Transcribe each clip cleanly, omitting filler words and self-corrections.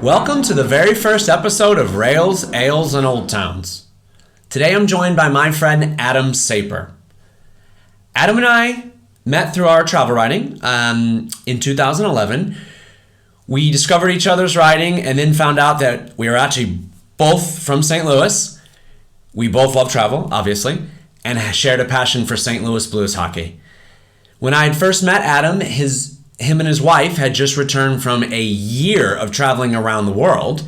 Welcome to the very first episode of Rails, Ales, and Old Towns. Today I'm joined by my friend Adam Seper. Adam and I met through our travel writing in 2011. We discovered each other's writing and then found out that we were actually both from St. Louis. We both love travel, obviously, and shared a passion for St. Louis Blues hockey. When I had first met Adam, him and his wife had just returned from a year of traveling around the world.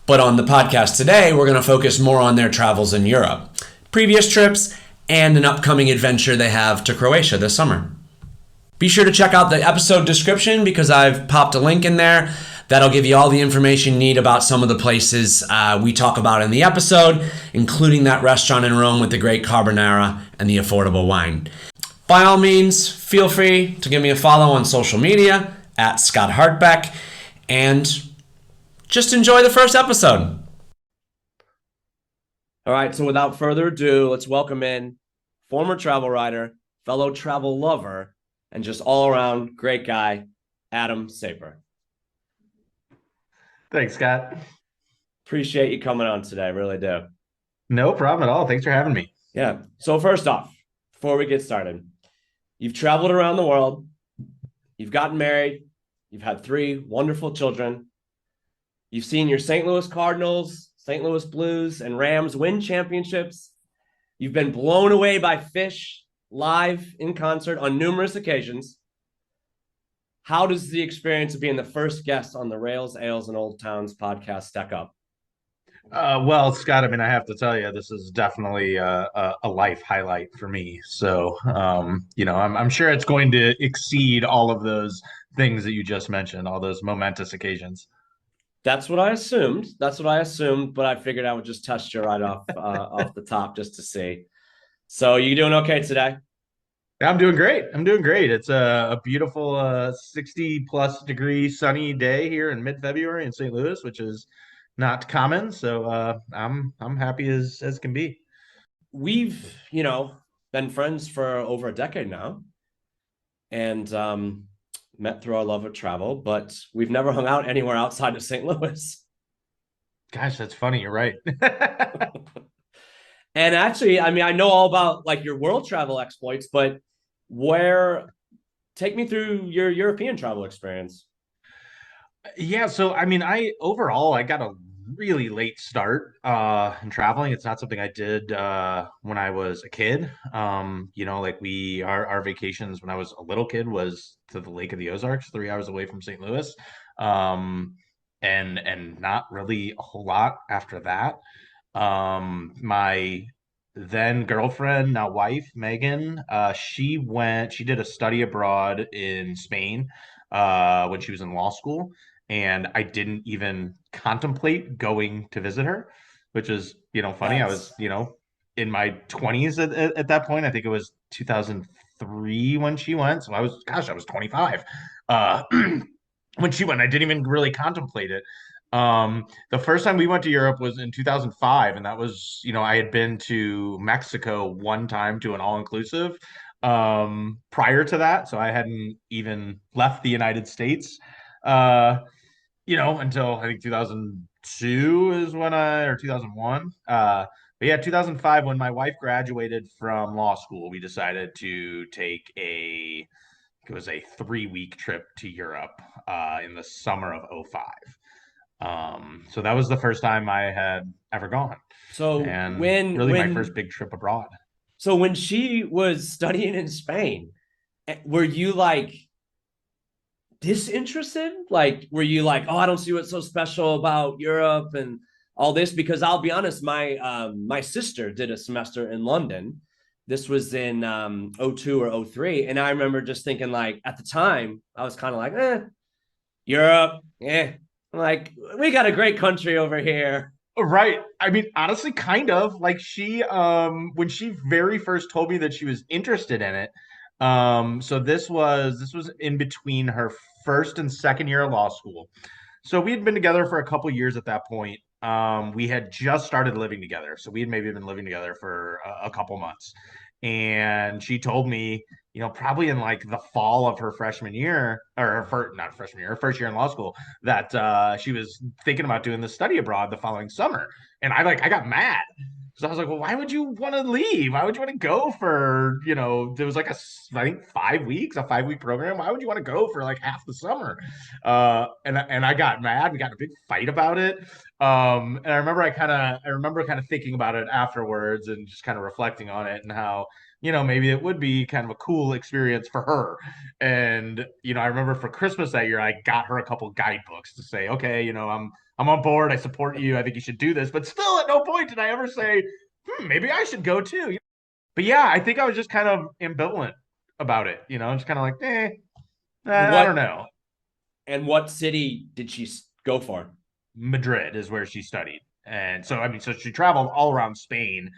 But on the podcast today, we're going to focus more on their travels in Europe, previous trips, and an upcoming adventure they have to Croatia this summer. Be sure to check out the episode description because I've popped a link in there that'll give you all the information you need about some of the places we talk about in the episode, including that restaurant in Rome with the great carbonara and the affordable wine. By all means, feel free to give me a follow on social media at Scott Hartbeck, and just enjoy the first episode. All right, so without further ado, let's welcome in former travel writer, fellow travel lover, and just all-around great guy, Adam Seper. Thanks, Scott. Appreciate you coming on today, I really do. No problem at all. Thanks for having me. Yeah, so first off, before we get started, you've traveled around the world, you've gotten married, you've had 3 wonderful children, you've seen your St. Louis Cardinals, St. Louis Blues, and Rams win championships, you've been blown away by Fish live in concert on numerous occasions. How does the experience of being the first guest on the Rails, Ales, and Old Towns podcast stack up? Well, Scott, I mean, I have to tell you, this is definitely a life highlight for me. So, I'm sure it's going to exceed all of those things that you just mentioned, all those momentous occasions. That's what I assumed. But I figured I would just test you right off the top just to see. So, you doing okay today? I'm doing great. It's a beautiful 60 plus degree sunny day here in mid-February in St. Louis, which is not common. So I'm happy as can be. We've, been friends for over a decade now and met through our love of travel, but we've never hung out anywhere outside of St. Louis. Gosh, that's funny. You're right. And actually, I mean, I know all about like your world travel exploits, but take me through your European travel experience. Yeah, so I mean, I got a really late start in traveling. It's not something I did when I was a kid. Like our vacations when I was a little kid was to the Lake of the Ozarks, 3 hours away from St. Louis. And not really a whole lot after that. My then girlfriend, now wife, Megan, she did a study abroad in Spain when she was in law school, and I didn't even contemplate going to visit her, which is, funny. I was, in my 20s at that point. I think it was 2003 when she went. So I was 25. When she went, I didn't even really contemplate it. The first time we went to Europe was in 2005, and that was, I had been to Mexico one time to an all-inclusive prior to that, so I hadn't even left the United States, until I think 2002 is or 2001. But yeah, 2005, when my wife graduated from law school, we decided to take it was a 3-week trip to Europe in the summer of '05. So that was the first time I had ever gone, So and when really my when first big trip abroad. so when she was studying in Spain, were you like disinterested? Like, were you like, oh, I don't see what's so special about Europe and all this? Because I'll be honest, my sister did a semester in London. This was in '02 or '03, and I remember just thinking, like, at the time, I was kind of like, Europe, like, we got a great country over here. Right. I mean, honestly, kind of like when she very first told me that she was interested in it. So this was in between her first and second year of law school. So we had been together for a couple years at that point. We had just started living together. So we had maybe been living together for a couple months. And she told me, probably in like the fall of her freshman year, or not freshman year, her first year in law school, that she was thinking about doing the study abroad the following summer. And I got mad. So I was like, well, why would you want to leave? Why would you want to go for, there was like I think 5 weeks, a 5 week program. Why would you want to go for like half the summer? And I got mad. We got in a big fight about it. And I remember kind of thinking about it afterwards and just kind of reflecting on it and how, maybe it would be kind of a cool experience for her. And, I remember for Christmas that year, I got her a couple guidebooks to say, okay, I'm on board. I support you. I think you should do this. But still, at no point did I ever say, maybe I should go too. But yeah, I think I was just kind of ambivalent about it, just kind of like, I don't What know. and what city did she go for? Madrid is where she studied. And so, I mean, so she traveled all around Spain,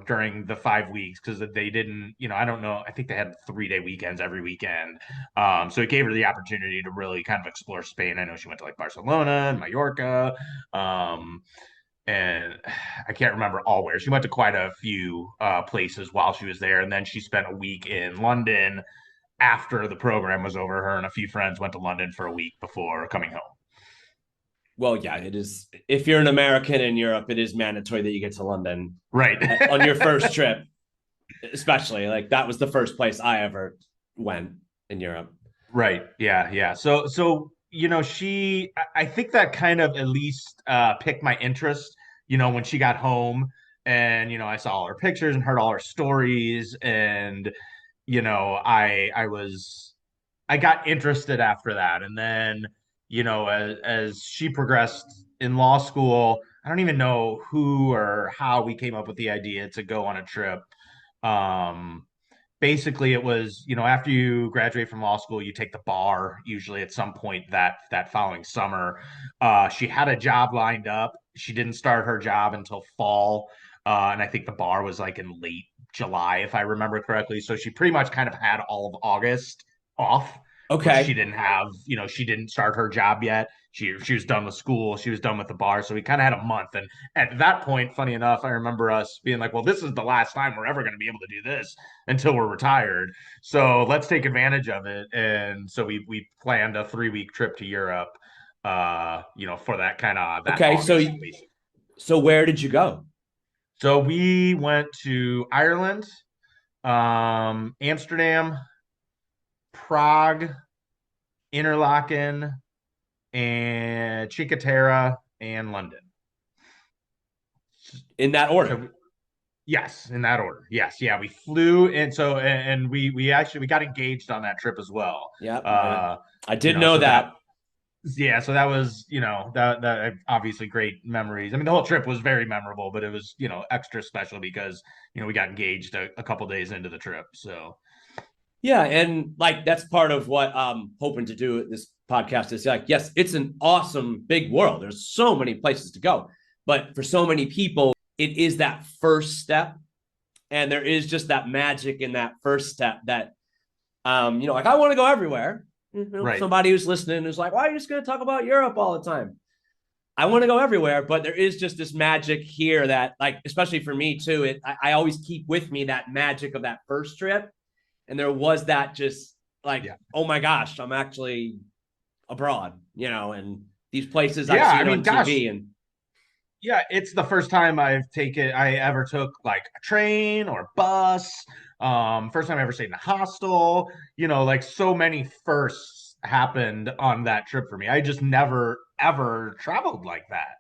during the 5 weeks because they didn't, I don't know. I think they had 3 day weekends every weekend. So it gave her the opportunity to really kind of explore Spain. I know she went to like Barcelona and Mallorca. And I can't remember all where. She went to quite a few places while she was there. And then she spent a week in London after the program was over. Her and a few friends went to London for a week before coming home. Well, yeah, it is. If you're an American in Europe, it is mandatory that you get to London Right. on your first trip, especially. Like that was the first place I ever went in Europe. Right. Yeah. Yeah. So, I think that kind of at least piqued my interest, when she got home and, I saw all her pictures and heard all her stories. And, I got interested after that. And then, as she progressed in law school, I don't even know who or how we came up with the idea to go on a trip. Um, Basically it was, after you graduate from law school, you take the bar usually at some point that following summer. She had a job lined up. She didn't start her job until fall. And I think the bar was like in late July, if I remember correctly. So she pretty much kind of had all of August off, which she Okay. didn't have. She didn't start her job yet. She was done with school. She was done with the bar. So we kind of had a month. And at that point, funny enough, I remember us being like, well, this is the last time we're ever going to be able to do this until we're retired. So let's take advantage of it. And so we planned a 3 week trip to Europe, for that Okay. So August, basically. so where did you go? So we went to Ireland, Amsterdam, Prague, Interlaken, and Chicotera, and London. In that order. So yes, in that order. Yes, yeah, we flew, and so and we actually we got engaged on that trip as well. Yeah. Uh, I did know so that that. yeah, so that was that obviously great memories. I mean, the whole trip was very memorable, but it was extra special because we got engaged a couple days into the trip. So Yeah, and like that's part of what I'm hoping to do at this podcast is like, yes, it's an awesome big world. There's so many places to go. But for so many people, it is that first step. And there is just that magic in that first step that like I want to go everywhere. right, Somebody who's listening is like, why are you just gonna talk about Europe all the time? I want to go everywhere, but there is just this magic here that, like, especially for me too, I always keep with me that magic of that first trip. And there was that just like, yeah, oh my gosh, I'm actually abroad, and these places I've yeah. I seen mean, on gosh, TV. And yeah, it's the first time I ever took like a train or bus. First time I ever stayed in a hostel. Like so many firsts happened on that trip for me. I just never ever traveled like that.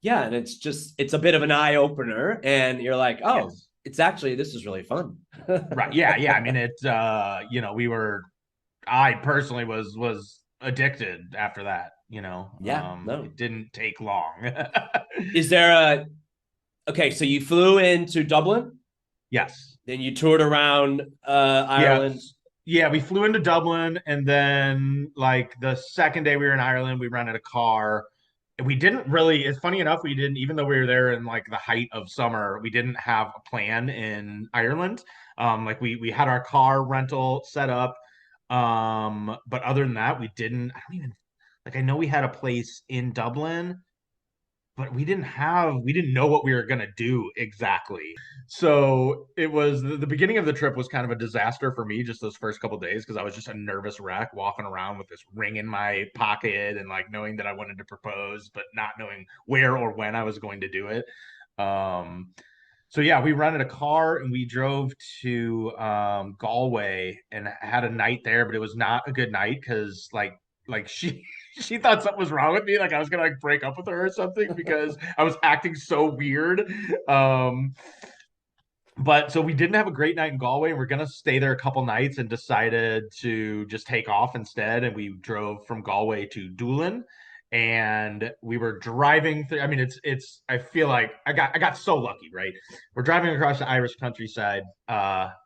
yeah, and it's a bit of an eye opener. And you're like, oh, Yes. this is really fun. Right. Yeah. Yeah. I mean, I personally was addicted after that. Yeah, no. It didn't take long. Is there okay, so you flew into Dublin, Yes. then you toured around Yeah. Ireland. Yeah. We flew into Dublin, and then like the second day we were in Ireland, we rented a car. We didn't really, it's funny enough, we didn't, even though we were there in like the height of summer, we didn't have a plan in Ireland. Like we had our car rental set up. But other than that, we didn't, I don't even like I know we had a place in Dublin, but we didn't know what we were going to do exactly. So it was the beginning of the trip was kind of a disaster for me, just those first couple days, because I was just a nervous wreck walking around with this ring in my pocket and like knowing that I wanted to propose, but not knowing where or when I was going to do it. Um, so yeah, we rented a car and we drove to Galway and had a night there, but it was not a good night because like she she thought something was wrong with me, like I was gonna like break up with her or something because I was acting so weird. Um, but so we didn't have a great night in Galway. We're gonna stay there a couple nights and decided to just take off instead. And we drove from Galway to Doolin, and we were driving through. I mean, it's. I feel like I got so lucky, right? We're driving across the Irish countryside,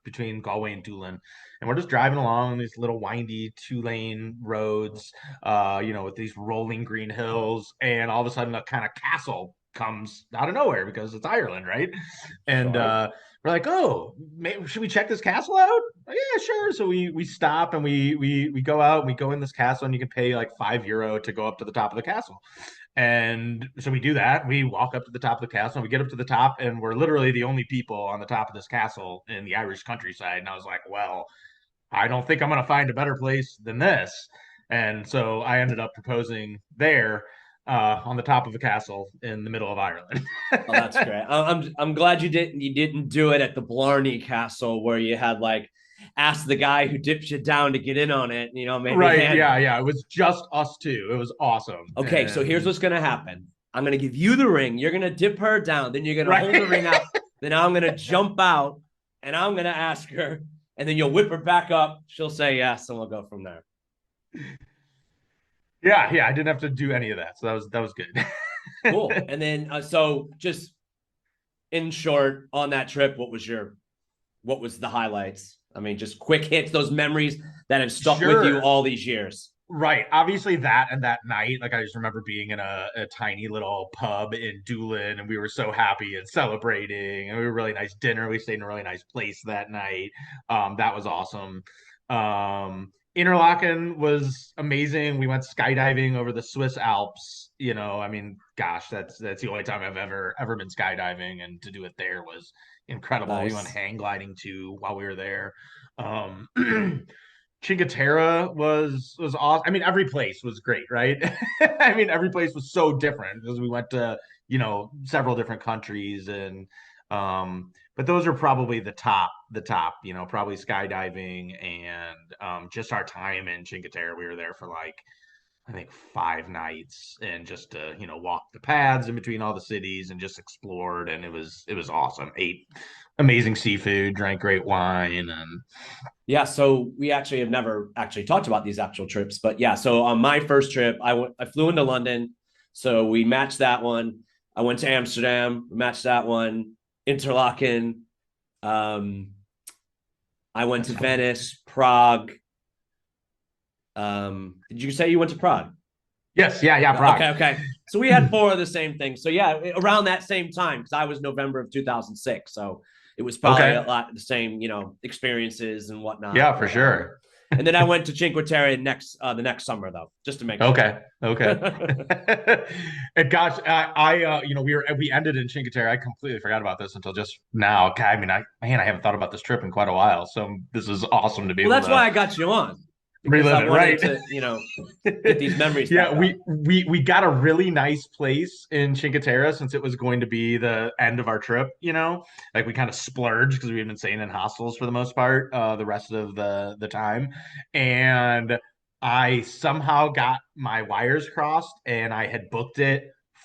between Galway and Doolin, and we're just driving along these little windy 2-lane roads, with these rolling green hills, and all of a sudden a kind of castle comes out of nowhere because it's Ireland, right? And Sure. we're like, oh, should we check this castle out? Oh, yeah, sure. So we stop and we go out and we go in this castle and you can pay like €5 to go up to the top of the castle. And so we do that. We walk up to the top of the castle and we get up to the top and we're literally the only people on the top of this castle in the Irish countryside. And I was like, well, I don't think I'm gonna find a better place than this. And so I ended up proposing there, on the top of a castle in the middle of Ireland. Oh, that's great. I'm glad you didn't do it at the Blarney Castle where you had like asked the guy who dipped you down to get in on it, maybe Right. hand. Yeah. Yeah. It was just us two. It was awesome. Okay, so here's And what's gonna happen. I'm gonna give you the ring. You're gonna dip her down. Then you're gonna hold the ring right. out. Then I'm gonna jump out and I'm gonna ask her, and then you'll whip her back up. She'll say yes, and we'll go from there. yeah. Yeah. I didn't have to do any of that. So that was good. Cool. And then so just in short, on that trip, what was the highlights? I mean, just quick hits, those memories that have stuck with you Sure. all these years. Right. Obviously that and that night, like I just remember being in a tiny little pub in Doolin and we were so happy and celebrating and we were really nice dinner. We stayed in a really nice place that night. That was awesome. Interlaken was amazing. We went skydiving over the Swiss Alps. I mean, gosh, that's the only time I've ever been skydiving, and to do it there was incredible. We went Nice. hang gliding too while we were there. Um, Cinque Terre was awesome. I mean, every place was great, right? I mean, every place was so different because we went to, several different countries and but those are probably the top, probably skydiving and just our time in Cinque Terre. We were there for like I think 5 nights and just to, walk the paths in between all the cities and just explored and it was awesome. Ate amazing seafood, drank great wine and Yeah, so we actually have never actually talked about these actual trips, but yeah, so on my first trip, I flew into London, so we matched that one. I went to Amsterdam, matched that one. Interlaken. Um, I went to that's cool. Venice, Prague. Did you say you went to Prague? Yes, yeah, yeah, Prague. Okay, okay. So we had four of the same things. So yeah, around that same time, because I was November of 2006, so it was probably a Okay. lot of the same, experiences and whatnot. Yeah, for But sure. and then I went to Cinque Terre the next summer though, just to make sure. Okay. Okay. And gosh, we ended in Cinque Terre. I completely forgot about this until just now. God, I mean, I haven't thought about this trip in quite a while. So this is awesome to be Well, able that's to why I got you on because I relive it, wanted right? to, get these memories Yeah, back up. we got a really nice place in Cinque Terre since it was going to be the end of our trip. Like we kind of splurged because we had been staying in hostels for the most part, the rest of the time. And I somehow got my wires crossed and I had booked it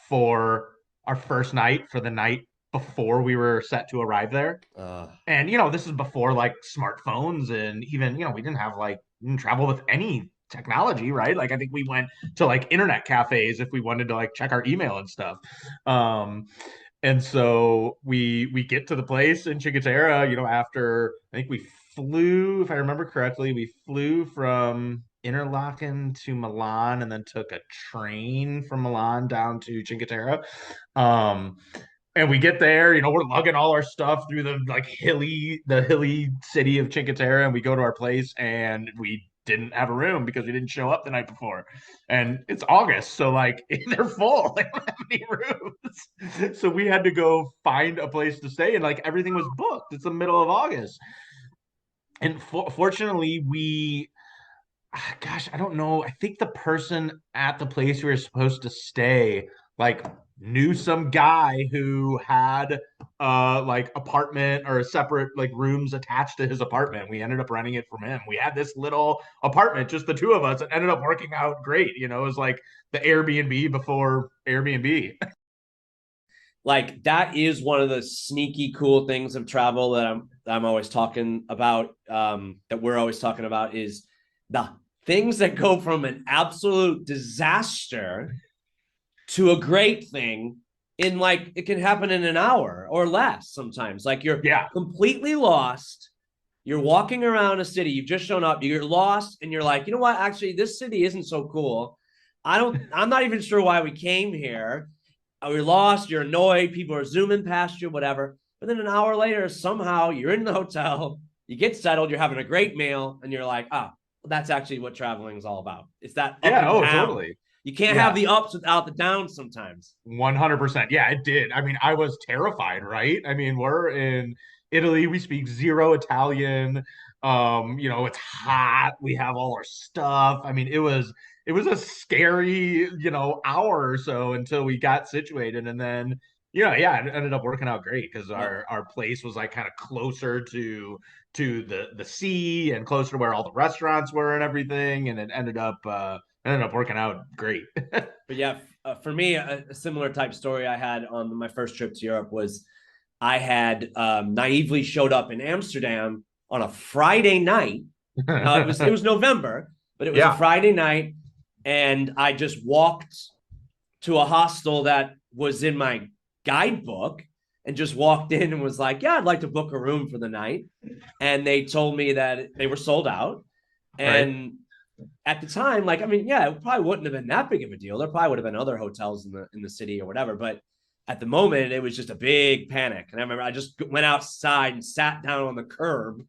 for our first night for the night before we were set to arrive there. Uh, And this is before like smartphones and even, we didn't have like we didn't travel with any technology, right? Like I think we went to like internet cafes if we wanted to like check our email and stuff. Um and so we get to the place in Chicotera, after I think we flew, if I remember correctly, we flew from Interlaken to Milan and then took a train from Milan down to Cinque Terre. Um, and we get there, we're lugging all our stuff through the hilly city of Cinque Terre, and we go to our place and we didn't have a room because we didn't show up the night before. And it's August, so like they're full. They don't have any rooms. So we had to go find a place to stay, and like everything was booked. It's the middle of August. And fortunately, gosh, I don't know. I think the person at the place we were supposed to stay, like, knew some guy who had like apartment or separate like rooms attached to his apartment. We ended up renting it from him. We had this little apartment, just the two of us. It ended up working out great. You know, it was like the Airbnb before Airbnb. Like that is one of the sneaky cool things of travel that I'm always talking about, that we're always talking about, is the things that go from an absolute disaster to a great thing in, like, it can happen in an hour or less sometimes. Like you're Yeah. completely lost. You're walking around a city, you've just shown up, you're lost, and you're like, you know what? Actually, this city isn't so cool. I'm not even sure why we came here. You're lost, you're annoyed, people are zooming past you, whatever. But then an hour later, somehow you're in the hotel, you get settled, you're having a great meal, and you're like, oh, that's actually what traveling is all about. It's that up Yeah. and Oh, down. totally. You can't have Yeah. the ups without the downs sometimes. 100%. Yeah, it did. I mean, I was terrified, right? I mean, we're in Italy, we speak zero Italian. You know, it's hot. We have all our stuff. I mean, it was a scary, hour or so until we got situated. And then, yeah, it ended up working out great because Yeah. our place was like kind of closer to the sea and closer to where all the restaurants were and everything. And it ended up working out great. But yeah, for me, a similar type story I had on my first trip to Europe was I had naively showed up in Amsterdam on a Friday night. Now it was November, but it was a Yeah. Friday night, and I just walked to a hostel that was in my guidebook and just walked in and was like, "Yeah, I'd like to book a room for the night." And they told me that they were sold out. Right. And at the time, like, I mean, yeah, it probably wouldn't have been that big of a deal. There probably would have been other hotels in the city or whatever, but at the moment, it was just a big panic. And I remember I just went outside and sat down on the curb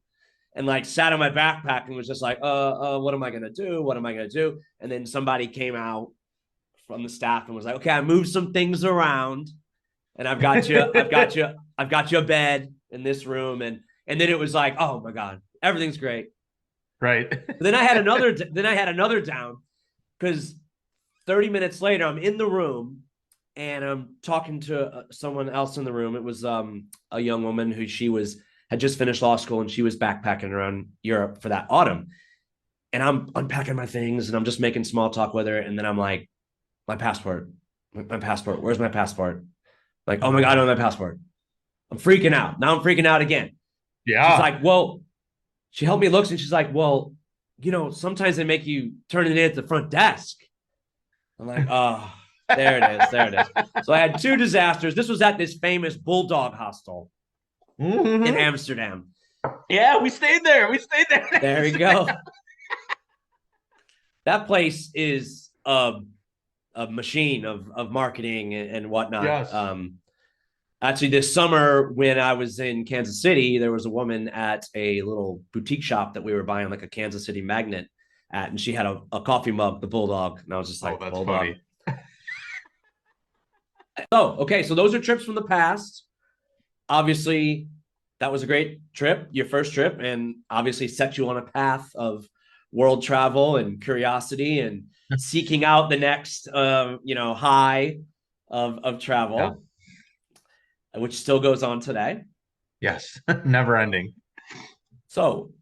and like sat on my backpack and was just like, what am I gonna do? What am I gonna do? And then somebody came out from the staff and was like, okay, I moved some things around, and I've got you a bed in this room, and then it was like, oh my god, everything's great. Right. But then I had another down because 30 minutes later, I'm in the room and I'm talking to someone else in the room. It was a young woman who had just finished law school, and she was backpacking around Europe for that autumn. And I'm unpacking my things and I'm just making small talk with her. And then I'm like, my passport, my passport, where's my passport? Like, oh my God, I don't have my passport. I'm freaking out. Now I'm freaking out again. She's Yeah. like, well, she helped me look, and she's like, well, sometimes they make you turn it in at the front desk. I'm like, oh, there it is. There it is. So I had two disasters. This was at this famous Bulldog hostel in Mhm. Amsterdam. Yeah, we stayed there. We stayed there. There you go. That place is a machine of marketing and whatnot. Yes. Actually, this summer when I was in Kansas City, there was a woman at a little boutique shop that we were buying like a Kansas City magnet at, and she had a coffee mug, the Bulldog, and I was just Oh, like, that's Bulldog. funny. Oh, okay. So those are trips from the past. Obviously, that was a great trip, your first trip, and obviously set you on a path of world travel and curiosity and seeking out the next, high of Yeah. travel, which still goes on today. Yes. Never ending. So,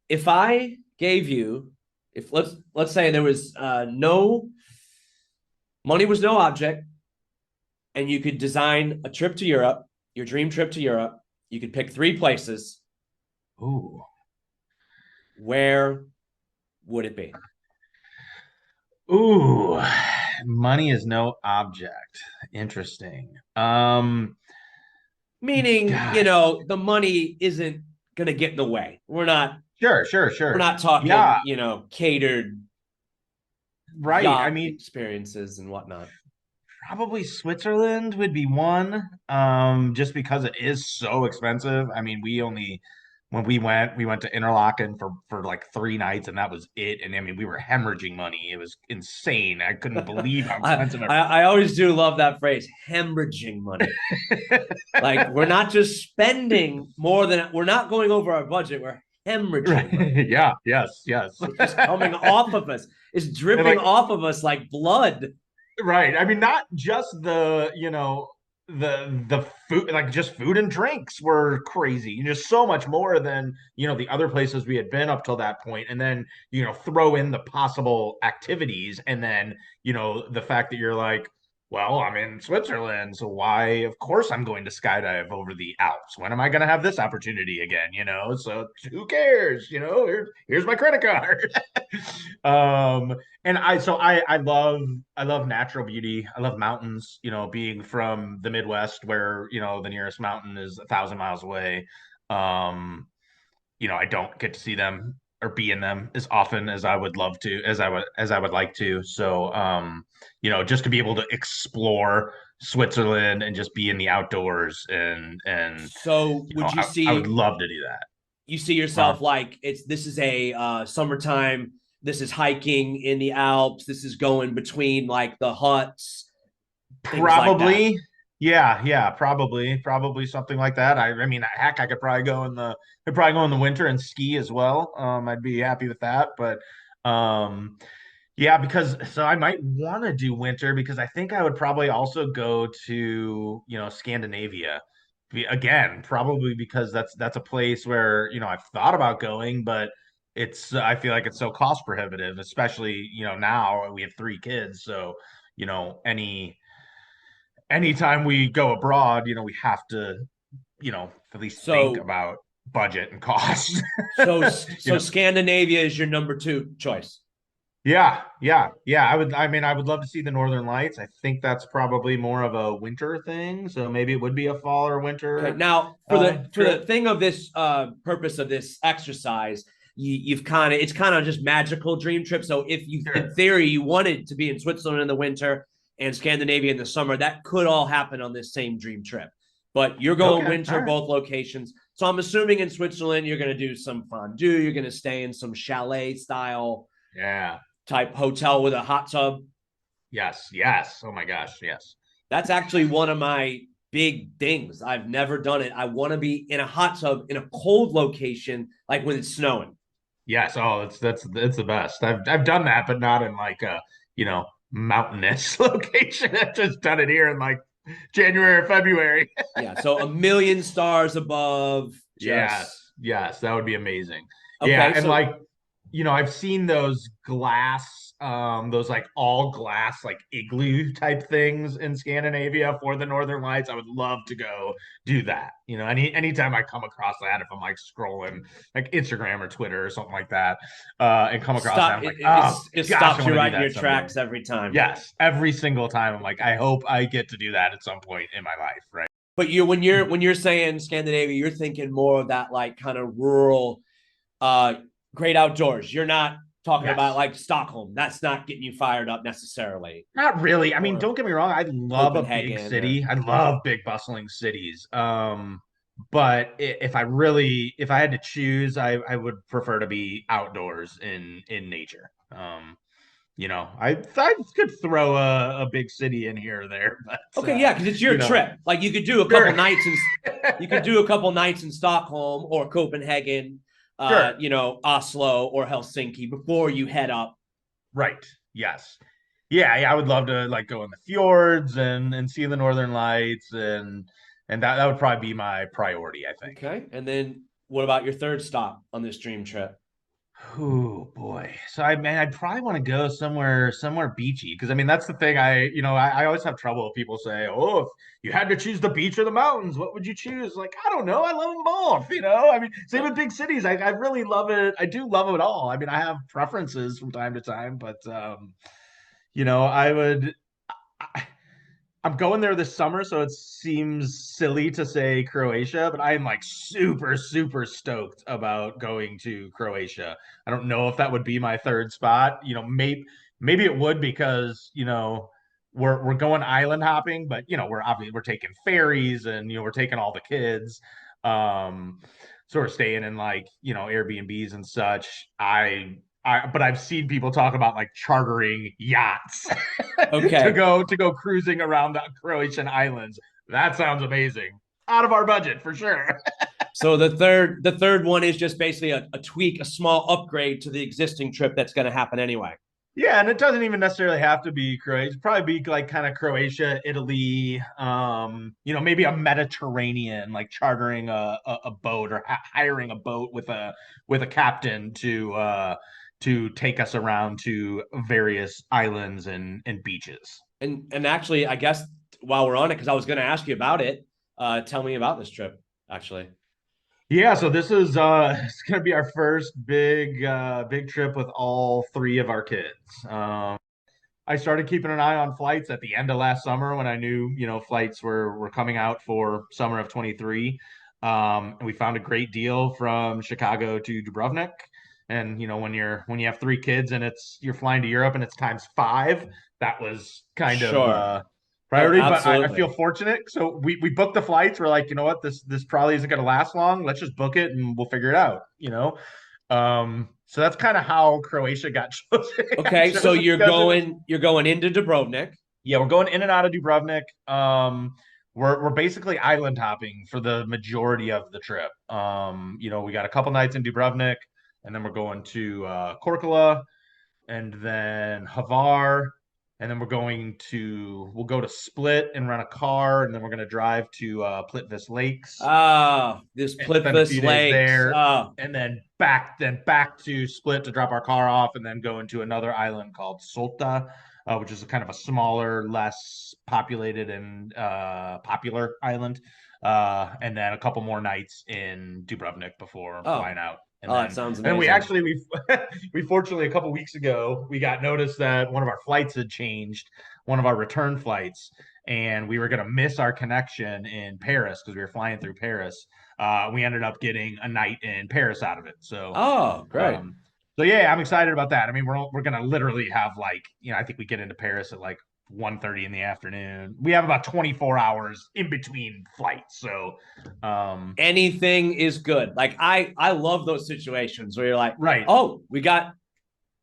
if I gave you, if let's say there was no money was no object, and you could design a trip to Europe, your dream trip to Europe, you could pick three places. Ooh. Where would it be? Ooh. Money is no object. Interesting. Meaning, Gosh. the money isn't gonna get in the way. Sure, sure, We're sure. not Yeah, talking, catered right. I yacht mean, experiences and whatnot. probably Switzerland would be one. Just because it is so expensive. I mean, we only when we went to Interlaken for like 3 nights, and that was it. And I mean, we were hemorrhaging money. It was insane. I couldn't believe how I, expensive I everything I always do love that phrase, hemorrhaging money. was. Like we're not just spending more than we're not going over our budget. We're hemorrhaging money. Right. Yeah. Yes. Yes. It's just coming off of us. It's And dripping like, off of us like blood. right. I mean, not just the food, like just food and drinks were crazy. Just so much more than, the other places we had been up till that point. And then, throw in the possible activities, and then, the fact that you're like, well, I'm in Switzerland, so why, of course I'm going to skydive over the Alps. When am I going to have this opportunity again? So who cares? Here's my credit card. And I love natural beauty. I love mountains, being from the Midwest where, the nearest mountain is 1,000 miles away. I don't get to see them or be in them as often as I would love to, as I would like to. So, just to be able to explore Switzerland and just be in the outdoors, and So would you I would see love to do that. you see Uh, yourself like this is a summertime, this is hiking in the Alps, this is going between like the huts, things like that. Probably. Yeah, probably something like that. I mean, heck, I could probably go in the winter and ski as well. I'd be happy with that. But yeah, because so I might want to do winter, because I think I would probably also go to, Scandinavia. Again, probably because that's a place where, I've thought about going, but I feel like it's so cost prohibitive, especially, now we have 3 kids, so, anytime we go abroad, we have to, at least think So about budget and cost. you so know, Scandinavia is your number two choice. yeah. I mean, I would love to see the Northern Lights. I think that's probably more of a winter thing, so maybe it would be a fall or Okay. winter Now for the trip. thing of this purpose of this exercise, you've kind of it's kind of just magical dream trip. So if you in Sure. theory you wanted to be in Switzerland in the winter and Scandinavia in the summer, that could all happen on this same dream trip. But you're going Okay. All winter right. both locations. So I'm assuming in Switzerland you're going to do some fondue, you're going to stay in some chalet style Yeah. type hotel with a hot tub. Yes. Yes. Oh my gosh. Yes. That's actually one of my big things. I've never done it. I want to be in a hot tub in a cold location, like when it's snowing. Yes. Oh, that's the best. I've done that, but not in like a, mountainous location. I've just done it here in like January or February. Yeah. So a million stars above, just Yes, yes, that would be amazing. Yeah, okay. and So like, I've seen those like all glass, like igloo type things in Scandinavia for the Northern Lights. I would love to go do that. Anytime I come across that, if I'm like scrolling like Instagram or Twitter or something like that, and come across that, stop I'm it, like, it, oh it gosh, I stops you want to do right in that your someday. tracks every time. Yes, every single time. I'm like, I hope I get to do that at some point in my life, right? But you when you're saying Scandinavia, you're thinking more of that like kind of rural, uh, great outdoors. You're not talking about Yes. like Stockholm. That's not getting you fired up necessarily. Not really. I mean, Or don't get me wrong. I love a big Copenhagen or city. I love big bustling cities. But if I had to choose, I would prefer to be outdoors in nature. I could throw a big city in here or there, but okay, yeah, because it's your you know, trip. Like you could do a couple sure, nights in you could do a couple nights in Stockholm or Copenhagen, sure, Oslo or Helsinki before you head up. right, yes, yeah. I would love to like go in the fjords and see the Northern Lights, and that would probably be my priority, I think. Okay, and then what about your third stop on this dream trip? Oh boy. So I'd probably want to go somewhere beachy, because I mean that's the thing. I always have trouble if people say, "Oh, if you had to choose the beach or the mountains, what would you choose?" Like, I don't know. I love them both, I mean, same with big cities. I really love it. I do love it all. I mean, I have preferences from time to time, but I would I, I'm going there this summer, so it seems silly to say Croatia, but I am like super, super stoked about going to Croatia. I don't know if that would be my third spot. Maybe it would, because we're going island hopping, but we're taking ferries, and we're taking all the kids. Um, sort of staying in like, Airbnbs and such. But I've seen people talk about like chartering yachts to Okay. go cruising around the Croatian islands. That sounds amazing. Out of our budget for sure. So the third one is just basically a tweak, a small upgrade to the existing trip that's going to happen anyway. Yeah, and it doesn't even necessarily have to be Croatia. It'd probably be like kind of Croatia, Italy, maybe a Mediterranean, like chartering a boat or hiring a boat with a captain to take us around to various islands and beaches. And actually, I guess while we're on it, because I was going to ask you about it, tell me about this trip. Actually, Yeah, so this is it's gonna be our first big trip with all three of our kids. I started keeping an eye on flights at the end of last summer when I knew, flights were coming out for summer of 23. And we found a great deal from Chicago to Dubrovnik. And when you have three kids and you're flying to Europe and it's times five, that was kind of sure. No, priority. But I feel absolutely. fortunate. So we booked the flights. We're like, you know what, this probably isn't gonna last long. Let's just book it and we'll figure it out. So that's kind of how Croatia got chosen. Okay, so chosen you're because it was going you're going into Dubrovnik. yeah, we're going in and out of Dubrovnik. We're basically island hopping for the majority of the trip. We got a couple nights in Dubrovnik, and then we're going to Korčula, and then Hvar, and then we'll go to Split and rent a car, and then we're gonna drive to Plitvice Lakes Ah, this and spend a few Plitvice days Lakes. there, and then back to Split to drop our car off, and then go into another island called Solta, which is a kind of a smaller, less populated and popular island, and then a couple more nights in Dubrovnik before Oh, flying out. And oh, then that sounds and then we amazing. actually we fortunately a couple weeks ago we got notice that one of our flights had changed, one of our return flights, and we were going to miss our connection in Paris because we were flying through Paris. We ended up getting a night in Paris out of it. Oh, great. Um, so yeah, I'm excited about that. I mean, we're gonna literally have like, I think we get into Paris at like 1:30 in the afternoon. We have about 24 hours in between flights. So, Anything is good. Like I love those situations where you're like, right. oh, we got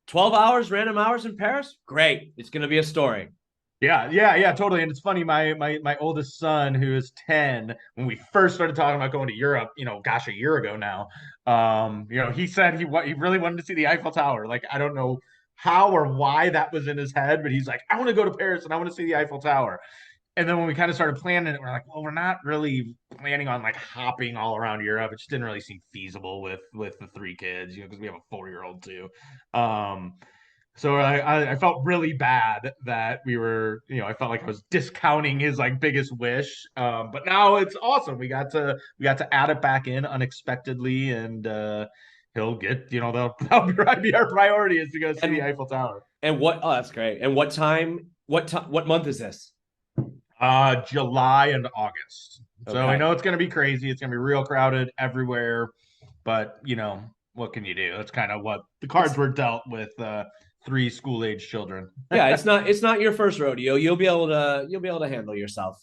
12 hours, random hours in Paris. Great. It's gonna be a story. Yeah, totally. And it's funny, my oldest son, who is 10, when we first started talking about going to Europe, gosh, a year ago now, he said he really wanted to see the Eiffel Tower. Like, I don't know how or why that was in his head, but he's like, I want to go to Paris and I want to see the Eiffel Tower. And then when we kind of started planning it, we're like, well, we're not really planning on like hopping all around Europe. It just didn't really seem feasible with the three kids, because we have a 4-year-old too. Um, so I felt really bad that I felt like I was discounting his like biggest wish. But now it's awesome. We got to add it back in unexpectedly, and he'll get, that'll be our priority is to go see the And Eiffel Tower. and what? Oh, that's great. And what time? What month is this? July and August. So I Okay. know it's gonna be crazy. It's gonna be real crowded everywhere, but what can you do? That's kind of what the cards It's were dealt with three school age children. yeah. It's not your first rodeo. You'll be able to handle yourself.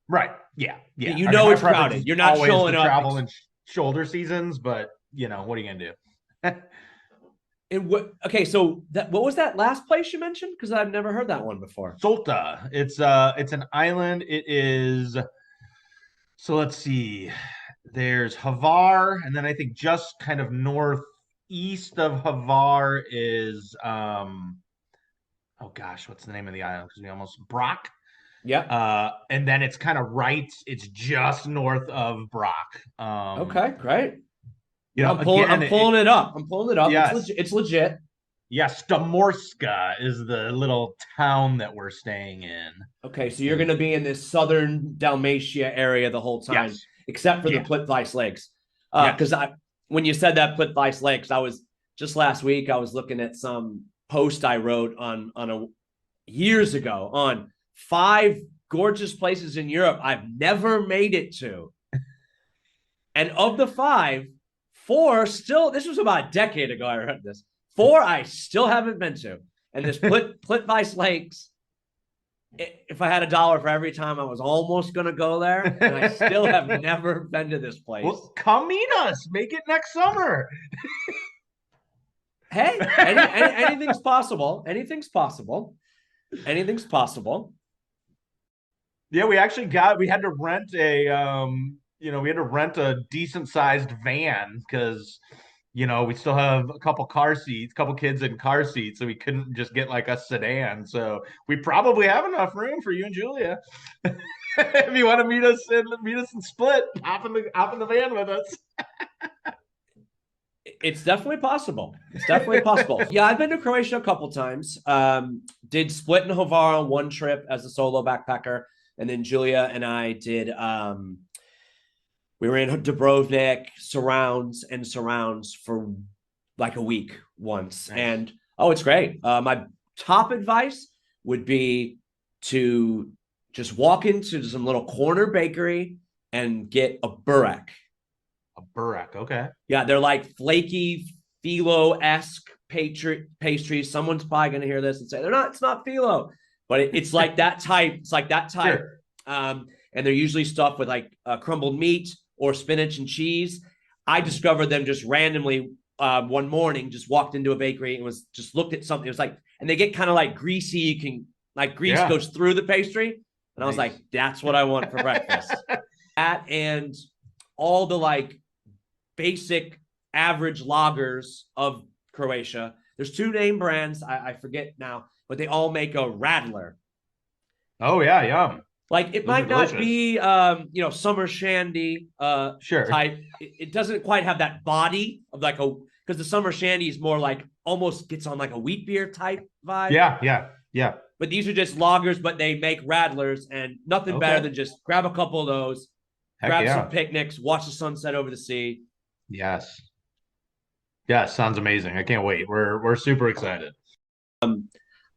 Right. Yeah. Yeah. You I mean, know my it's preference crowded. is You're not always to showing up. travel in shoulder seasons, but what are you gonna do? Okay, so what was that last place you mentioned? Because I've never heard that one before. Solta. It's an island. It is. So let's see. There's Hvar, and then I think just kind of northeast of Hvar is oh gosh, what's the name of the island? Because we almost Brock. Yep. And then it's kind of right. It's just north of Brock. Okay, great. I'm pulling. Again, I'm pulling it up. I'm pulling it up. It's yes, legit. It's legit. yes. Stamorska is the little town that we're staying in. Okay, so you're going to be in this southern Dalmatia area the whole time, Yes, except for the yeah, Plitvice Lakes. Because yes. when you said that Plitvice Lakes, I was just last week. I was looking at some post I wrote on a years ago on 5 gorgeous places in Europe I've never made it to, and of the 5, 4 still. This was about a decade ago. I read this. 4 I still haven't been to, and this Plitvice Lakes if I had a dollar for every time I was almost going to go there, and I still have never been to this place. Well, come meet us. Make it next summer. Hey, anything's possible. Anything's possible. Anything's possible. Yeah, we had to rent a decent sized van because we still have a couple kids in car seats, so we couldn't just get like a sedan. So we probably have enough room for you and Julia. If you want to meet us and Split, hop in the van with us. It's definitely possible. It's definitely possible. Yeah, I've been to Croatia a couple times. Did Split and Hvar on one trip as a solo backpacker, and then Julia and I did. We were in Dubrovnik, surrounds for like a week once, Nice. and it's great. My top advice would be to just walk into some little corner bakery and get a burek. A burek, okay. Yeah, they're like flaky phyllo-esque pastries. Someone's probably going to hear this and say it's not phyllo, but it's like that type. It's like that type. Sure. And they're usually stuffed with like crumbled meat or spinach and cheese. I discovered them just randomly one morning, just walked into a bakery and was just looked at something. It was like, and they get kind of like greasy. You can like grease goes through the pastry. And I was like, that's what I want for breakfast. That and all the like basic average lagers of Croatia. There's two name brands. I forget now, but they all make a radler. Oh yeah, yum. Like it might not be, summer shandy sure type. It doesn't quite have that body of like because the summer shandy is more like almost gets on like a wheat beer type vibe. Yeah. But these are just lagers, but they make radlers, and nothing better than just grab a couple of those, grab some picnics, watch the sunset over the sea. Yes. Yeah, sounds amazing. I can't wait. We're super excited.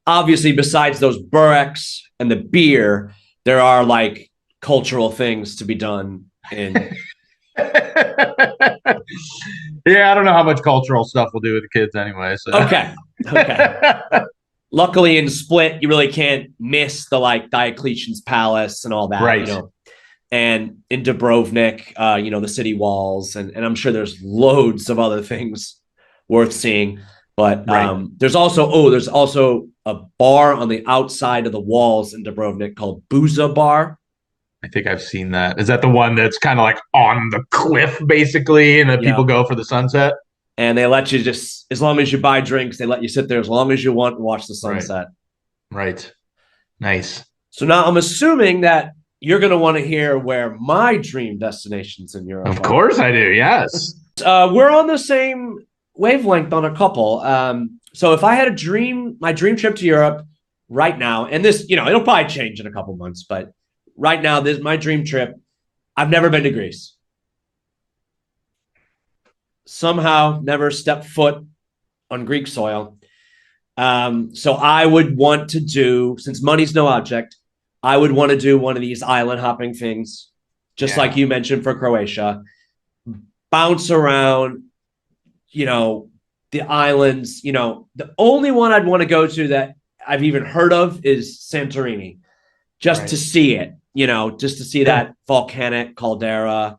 Obviously, besides those bureks and the beer, there are like cultural things to be done in. Yeah, I don't know how much cultural stuff we'll do with the kids anyway. So. Okay. Luckily, in Split, you really can't miss the like Diocletian's Palace and all that, right? And in Dubrovnik, the city walls, and I'm sure there's loads of other things worth seeing. But there's also a bar on the outside of the walls in Dubrovnik called Buza Bar. I think I've seen that. Is that the one that's kind of like on the cliff, basically, and then people go for the sunset? And they let you just, as long as you buy drinks, they let you sit there as long as you want and watch the sunset. Right. Nice. So now I'm assuming that you're going to want to hear where my dream destinations in Europe are. Of course I do, yes. We're on the same wavelength on a couple. So if I had my dream trip to Europe right now, and this, it'll probably change in a couple months, but right now, this is my dream trip. I've never been to Greece. Somehow never stepped foot on Greek soil. So I would want to do, since money's no object, I would want to do one of these island hopping things, just like you mentioned for Croatia. Bounce around, the islands. The only one I'd want to go to that I've even heard of is Santorini, just to see it, just to see that volcanic caldera.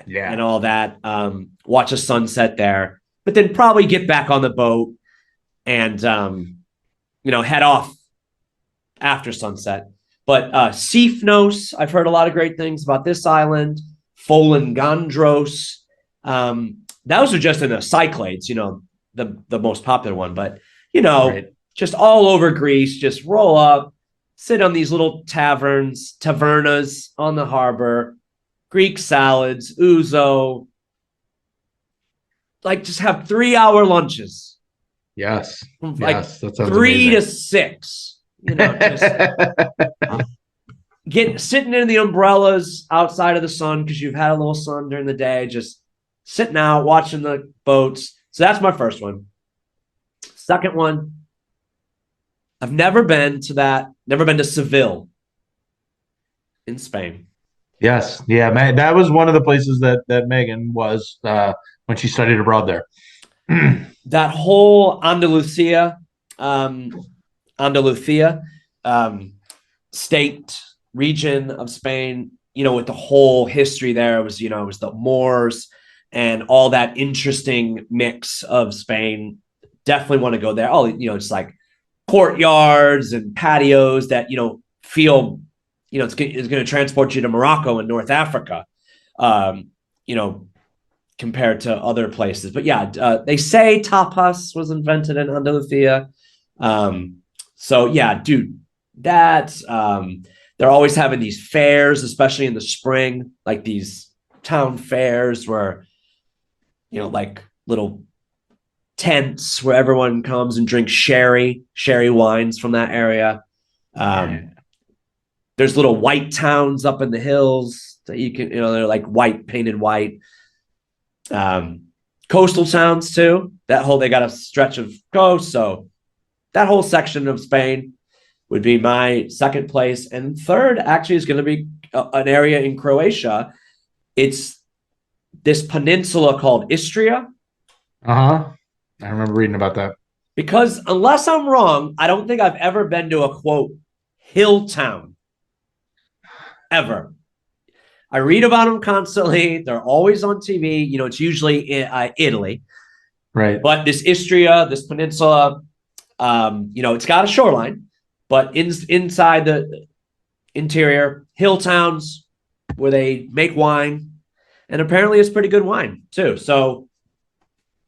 And all that, watch a sunset there, but then probably get back on the boat and, head off after sunset. But Sifnos, I've heard a lot of great things about this island. Folengandros, those are just in the Cyclades, the most popular one. But, just all over Greece, just roll up, sit on these little tavernas on the harbor, Greek salads, ouzo, like just have 3-hour lunches. Yes. Like that sounds 3 amazing. to 6, just sitting in the umbrellas outside of the sun because you've had a little sun during the day, just sitting out, watching the boats. So that's my first one. Second one, I've never been to Seville in Spain. Yes. Yeah, man, that was one of the places that Megan was when she studied abroad there. That whole Andalusia, state region of Spain, with the whole history there. It was, it was the Moors and all that interesting mix of Spain. Definitely want to go there. Oh, it's like courtyards and patios that, feel, it's going to transport you to Morocco and North Africa, um, you know, compared to other places. But yeah, they say tapas was invented in Andalusia. So yeah, dude, that's they're always having these fairs, especially in the spring, like these town fairs where like little tents where everyone comes and drinks sherry wines from that area. Yeah. There's little white towns up in the hills that you can, they're like white, painted white. Coastal towns too. They got a stretch of coast, so that whole section of Spain would be my second place. And third actually is going to be an area in Croatia. It's this peninsula called Istria. Uh-huh. I remember reading about that. Because unless I'm wrong, I don't think I've ever been to a quote hill town ever. I read about them constantly. They're always on TV. It's usually in Italy. Right. But this Istria, this peninsula, it's got a shoreline, but inside the interior, hill towns where they make wine. And apparently it's pretty good wine too. So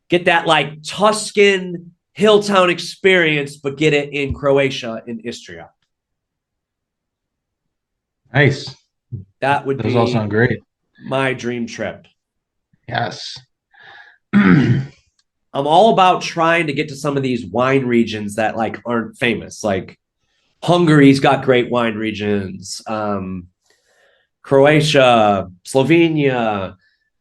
get that like Tuscan hill town experience, but get it in Croatia, in Istria. Nice. That would Those all be sound great. my dream trip. Yes. I'm all about trying to get to some of these wine regions that like aren't famous. Like Hungary's got great wine regions. Croatia, Slovenia.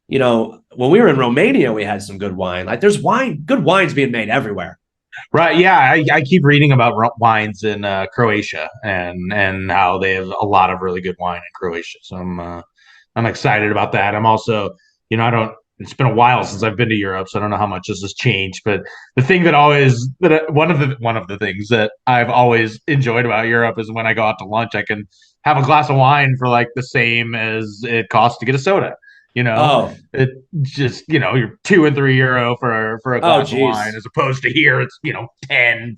When we were in Romania, we had some good wine. Like there's good wines being made everywhere. Right. Yeah. I keep reading about wines in Croatia and how they have a lot of really good wine in Croatia. So I'm excited about that. I'm also, I don't. It's been a while since I've been to Europe, so I don't know how much this has changed. But the thing one of the things that I've always enjoyed about Europe is when I go out to lunch, I can have a glass of wine for like the same as it costs to get a soda. Oh, It just, you're €2 and €3 for a oh, glass of wine, geez. as opposed to here it's, $10, Oh,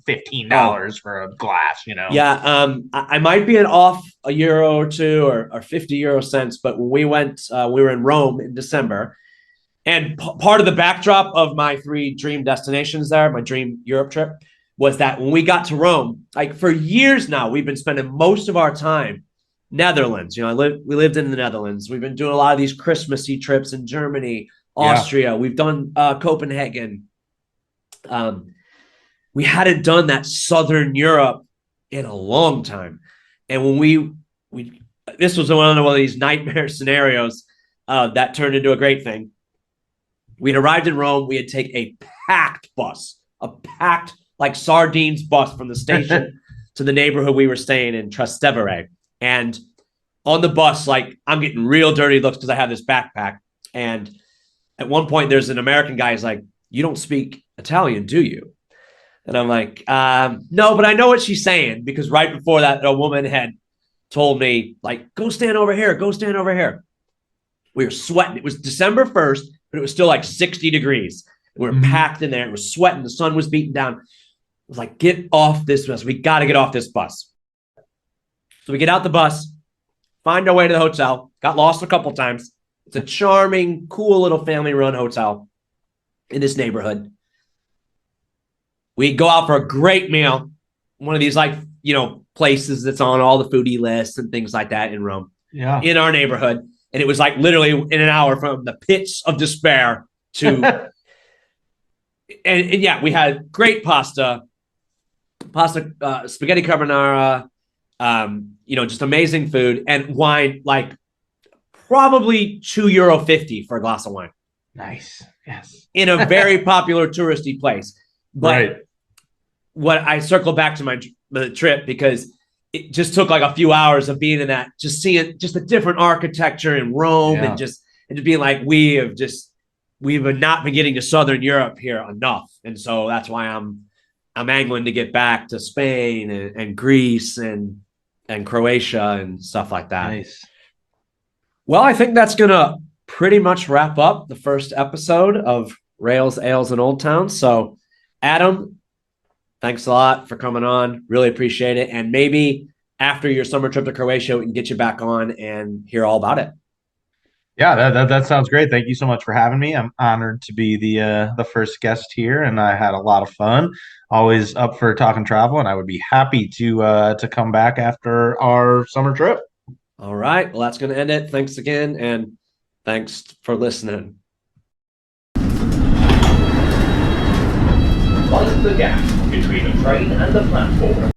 $15 for a glass. yeah. I might be an off a euro or two or 50 euro cents, but when we went, we were in Rome in December. And part of the backdrop of my 3 dream destinations there, my dream Europe trip, was that when we got to Rome, like for years now, we've been spending most of our time Netherlands. We lived in the Netherlands. We've been doing a lot of these Christmassy trips in Germany, Yeah. Austria. We've done Copenhagen. We hadn't done that Southern Europe in a long time. And when we this was one of these nightmare scenarios that turned into a great thing. We'd arrived in Rome. We had taken a packed like sardines bus from the station to the neighborhood we were staying in, Trastevere. And on the bus, like I'm getting real dirty looks because I have this backpack. And at one point, there's an American guy who's like, "You don't speak Italian, do you?" And I'm like, "No, but I know what she's saying," because right before that, a woman had told me, like, "Go stand over here. Go stand over here." We were sweating. It was December 1st, but it was still like 60 degrees. We were packed in there. It was sweating. The sun was beating down. I was like, "Get off this bus. We got to get off this bus." So we get out the bus, find our way to the hotel. Got lost a couple times. It's a charming, cool little family-run hotel in this neighborhood. We go out for a great meal. One of these like, places that's on all the foodie lists and things like that in Rome. Yeah. In our neighborhood. And it was like literally in an hour from the pits of despair to and yeah, we had great pasta, spaghetti carbonara, just amazing food and wine, like probably €2.50 for a glass of wine. Nice. Yes. In a very popular touristy place. But Right. what I circle back to the trip because it just took like a few hours of being in that, just seeing just the different architecture in Rome and just being like, we've not been getting to Southern Europe here enough. And so that's why I'm angling to get back to Spain and Greece and and Croatia and stuff like that. Nice. Well, I think that's going to pretty much wrap up the first episode of Rails, Ales, and Old Town. So, Adam, thanks a lot for coming on. Really appreciate it. And maybe after your summer trip to Croatia, we can get you back on and hear all about it. Yeah, that sounds great. Thank you so much for having me. I'm honored to be the first guest here, and I had a lot of fun. Always up for talking travel, and I would be happy to come back after our summer trip. All right. Well, that's going to end it. Thanks again. And thanks for listening. Mind the gap between the train and the platform.